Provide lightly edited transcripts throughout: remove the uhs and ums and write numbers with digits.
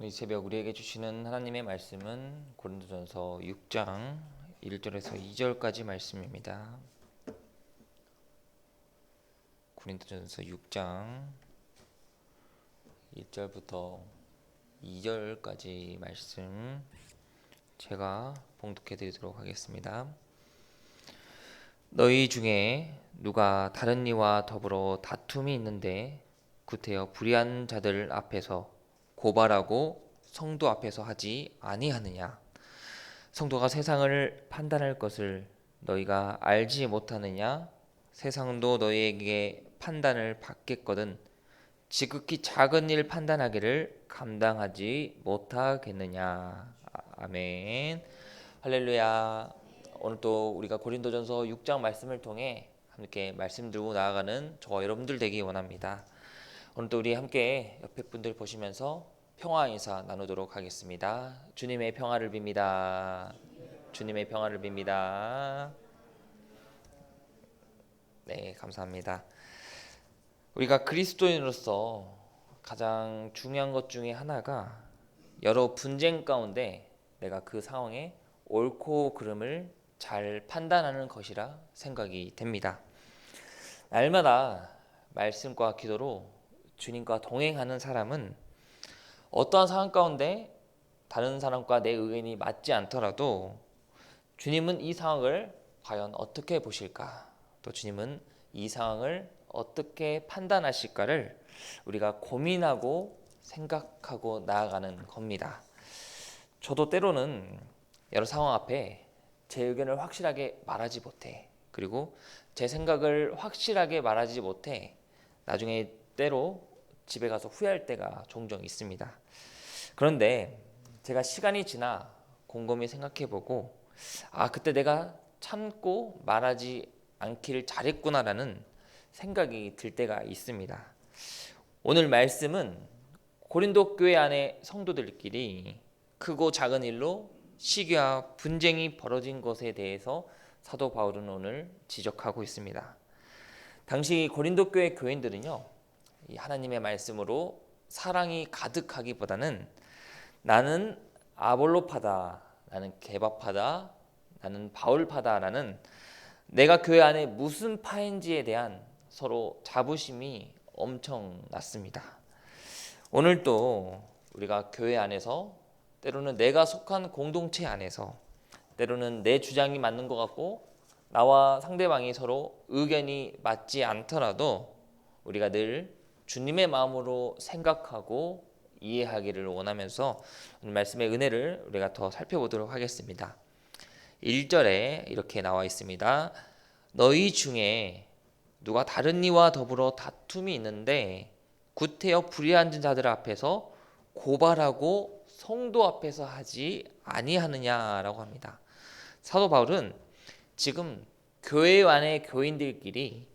이 새벽 우리에게 주시는 하나님의 말씀은 고린도전서 6장 1절에서 2절까지 말씀입니다. 고린도전서 6장 1절부터 2절까지 말씀 제가 봉독해 드리도록 하겠습니다. 너희 중에 누가 다른 이와 더불어 다툼이 있는데 구태여 불의한 자들 앞에서 고발하고 성도 앞에서 하지 아니하느냐? 성도가 세상을 판단할 것을 너희가 알지 못하느냐? 세상도 너희에게 판단을 받겠거든 지극히 작은 일 판단하기를 감당하지 못하겠느냐? 아멘. 할렐루야. 오늘 또 우리가 고린도전서 6장 말씀을 통해 함께 말씀 들고 나아가는 저와 여러분들 되기 원합니다. 오늘도 우리 함께 옆에 분들 보시면서 평화 인사 나누도록 하겠습니다. 주님의 평화를 빕니다. 주님의 평화를 빕니다. 네, 감사합니다. 우리가 그리스도인으로서 가장 중요한 것 중에 하나가 여러 분쟁 가운데 내가 그 상황에 옳고 그름을 잘 판단하는 것이라 생각이 됩니다. 날마다 말씀과 기도로 주님과 동행하는 사람은 어떠한 상황 가운데 다른 사람과 내 의견이 맞지 않더라도 주님은 이 상황을 과연 어떻게 보실까? 또 주님은 이 상황을 어떻게 판단하실까를 우리가 고민하고 생각하고 나아가는 겁니다. 저도 때로는 여러 상황 앞에 제 의견을 확실하게 말하지 못해, 그리고 제 생각을 확실하게 말하지 못해 나중에 때로 집에 가서 후회할 때가 종종 있습니다. 그런데 제가 시간이 지나 곰곰이 생각해보고 그때 내가 참고 말하지 않기를 잘했구나라는 생각이 들 때가 있습니다. 오늘 말씀은 고린도 교회 안의 성도들끼리 크고 작은 일로 시기와 분쟁이 벌어진 것에 대해서 사도 바울은 오늘 지적하고 있습니다. 당시 고린도 교회 교인들은요, 이 하나님의 말씀으로 사랑이 가득하기보다는 나는 아볼로파다, 나는 게바파다, 나는 바울파다라는 내가 교회 안에 무슨 파인지에 대한 서로 자부심이 엄청났습니다. 오늘도 우리가 교회 안에서 때로는 내가 속한 공동체 안에서 때로는 내 주장이 맞는 것 같고 나와 상대방이 서로 의견이 맞지 않더라도 우리가 늘 주님의 마음으로 생각하고 이해하기를 원하면서 오늘 말씀의 은혜를 우리가 더 살펴보도록 하겠습니다. 1절에 이렇게 나와 있습니다. 너희 중에 누가 다른 이와 더불어 다툼이 있는데 구태여 불의한 자들 앞에서 고발하고 성도 앞에서 하지 아니하느냐라고 합니다. 사도 바울은 지금 교회 안의 교인들끼리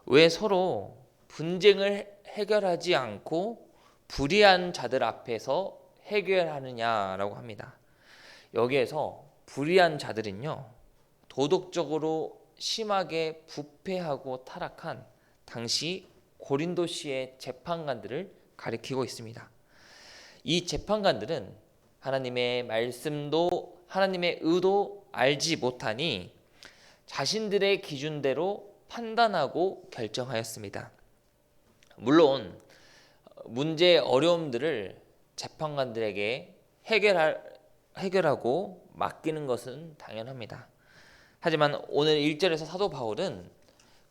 왜 서로 분쟁을 해결하지 않고 불의한 자들 앞에서 해결하느냐라고 합니다. 여기에서 불의한 자들은요, 도덕적으로 심하게 부패하고 타락한 당시 고린도시의 재판관들을 가리키고 있습니다. 이 재판관들은 하나님의 말씀도 하나님의 의도 알지 못하니 자신들의 기준대로 판단하고 결정하였습니다. 물론 문제의 어려움들을 재판관들에게 해결하고 맡기는 것은 당연합니다. 하지만 오늘 1절에서 사도 바울은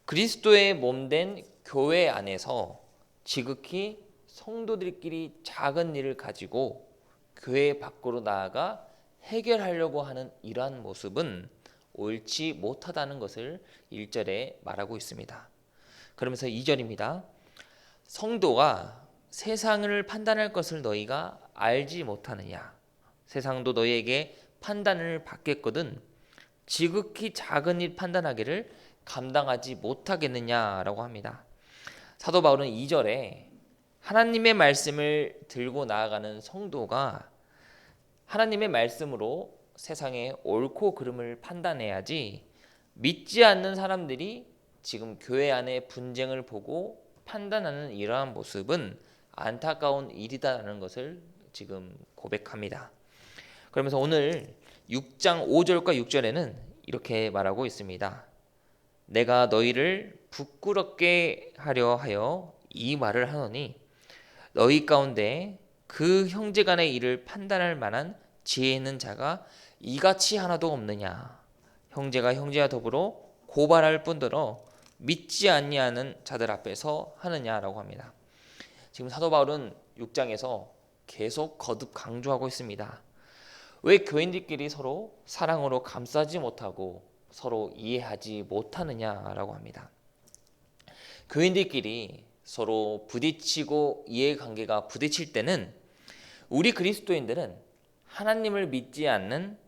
그리스도의 몸된 교회 안에서 지극히 성도들끼리 작은 일을 가지고 교회 밖으로 나아가 해결하려고 하는 이러한 모습은 옳지 못하다는 것을 1절에 말하고 있습니다. 그러면서 2절입니다. 성도가 세상을 판단할 것을 너희가 알지 못하느냐? 세상도 너희에게 판단을 받겠거든 지극히 작은 일 판단하기를 감당하지 못하겠느냐라고 합니다. 사도 바울은 2절에 하나님의 말씀을 들고 나아가는 성도가 하나님의 말씀으로 세상의 옳고 그름을 판단해야지, 믿지 않는 사람들이 지금 교회 안에 분쟁을 보고 판단하는 이러한 모습은 안타까운 일이다라는 것을 지금 고백합니다. 그러면서 오늘 6장 5절과 6절에는 이렇게 말하고 있습니다. 내가 너희를 부끄럽게 하려 하여 이 말을 하노니 너희 가운데 그 형제간의 일을 판단할 만한 지혜 있는 자가 이같이 하나도 없느냐. 형제가 형제와 더불어 고발할 뿐더러 믿지 아니하는 자들 앞에서 하느냐라고 합니다. 지금 사도 바울은 6장에서 계속 거듭 강조하고 있습니다. 왜 교인들끼리 서로 사랑으로 감싸지 못하고 서로 이해하지 못하느냐라고 합니다. 교인들끼리 서로 부딪히고 이해관계가 부딪힐 때는 우리 그리스도인들은 하나님을 믿지 않는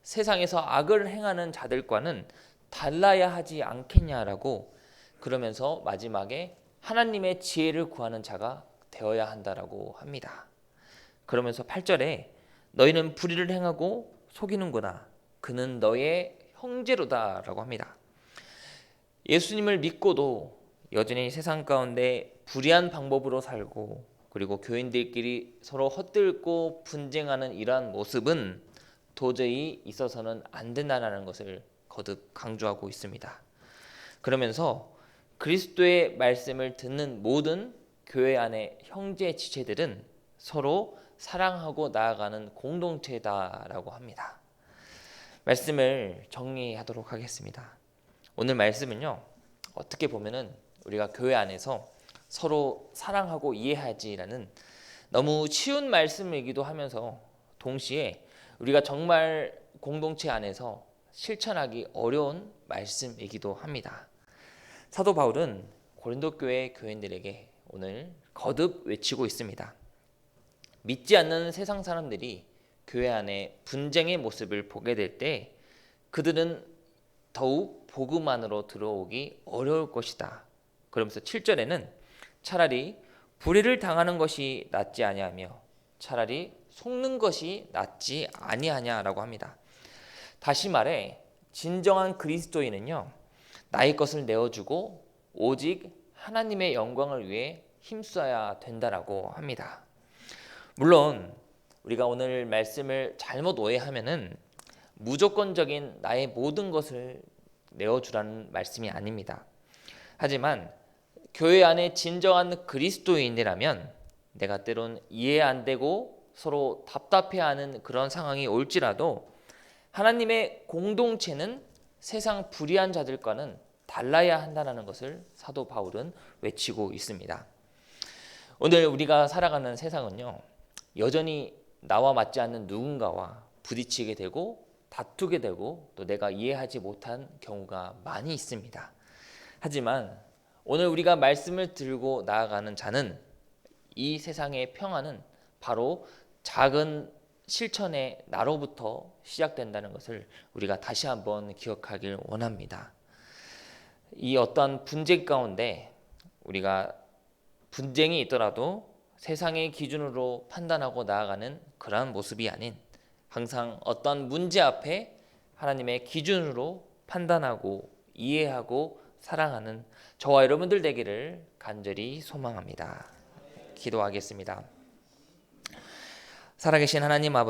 세상에서 악을 행하는 자들과는 달라야 하지 않겠냐라고, 그러면서 마지막에 하나님의 지혜를 구하는 자가 되어야 한다라고 합니다. 그러면서 8절에 너희는 불의를 행하고 속이는구나. 그는 너의 형제로다 라고 합니다. 예수님을 믿고도 여전히 세상 가운데 불의한 방법으로 살고, 그리고 교인들끼리 서로 헛들고 분쟁하는 이러한 모습은 도저히 있어서는 안 된다는 것을 거듭 강조하고 있습니다. 그러면서 그리스도의 말씀을 듣는 모든 교회 안의 형제 지체들은 서로 사랑하고 나아가는 공동체다라고 합니다. 말씀을 정리하도록 하겠습니다. 오늘 말씀은요, 어떻게 보면은 우리가 교회 안에서 서로 사랑하고 이해하지라는 너무 쉬운 말씀이기도 하면서 동시에 우리가 정말 공동체 안에서 실천하기 어려운 말씀이기도 합니다. 사도 바울은 고린도 교회 교인들에게 오늘 거듭 외치고 있습니다. 믿지 않는 세상 사람들이 교회 안에 분쟁의 모습을 보게 될 때 그들은 더욱 복음 안으로 들어오기 어려울 것이다. 그러면서 7절에는 차라리 불의를 당하는 것이 낫지 아니하며 차라리 속는 것이 낫지 아니하냐라고 합니다. 다시 말해 진정한 그리스도인은요, 나의 것을 내어주고 오직 하나님의 영광을 위해 힘써야 된다라고 합니다. 물론 우리가 오늘 말씀을 잘못 오해하면은 무조건적인 나의 모든 것을 내어주라는 말씀이 아닙니다. 하지만 교회 안에 진정한 그리스도인이라면 내가 때론 이해 안 되고 서로 답답해하는 그런 상황이 올지라도 하나님의 공동체는 세상 불의한 자들과는 달라야 한다는 것을 사도 바울은 외치고 있습니다. 오늘 우리가 살아가는 세상은요, 여전히 나와 맞지 않는 누군가와 부딪히게 되고 다투게 되고 또 내가 이해하지 못한 경우가 많이 있습니다. 하지만 오늘 우리가 말씀을 들고 나아가는 자는 이 세상의 평화는 바로 작은 실천의 나로부터 시작된다는 것을 우리가 다시 한번 기억하길 원합니다. 이 어떠한 분쟁 가운데 우리가 분쟁이 있더라도 세상의 기준으로 판단하고 나아가는 그러한 모습이 아닌 항상 어떤 문제 앞에 하나님의 기준으로 판단하고 이해하고 사랑하는 저와 여러분들 되기를 간절히 소망합니다. 기도하겠습니다. 살아계신 하나님 아버지,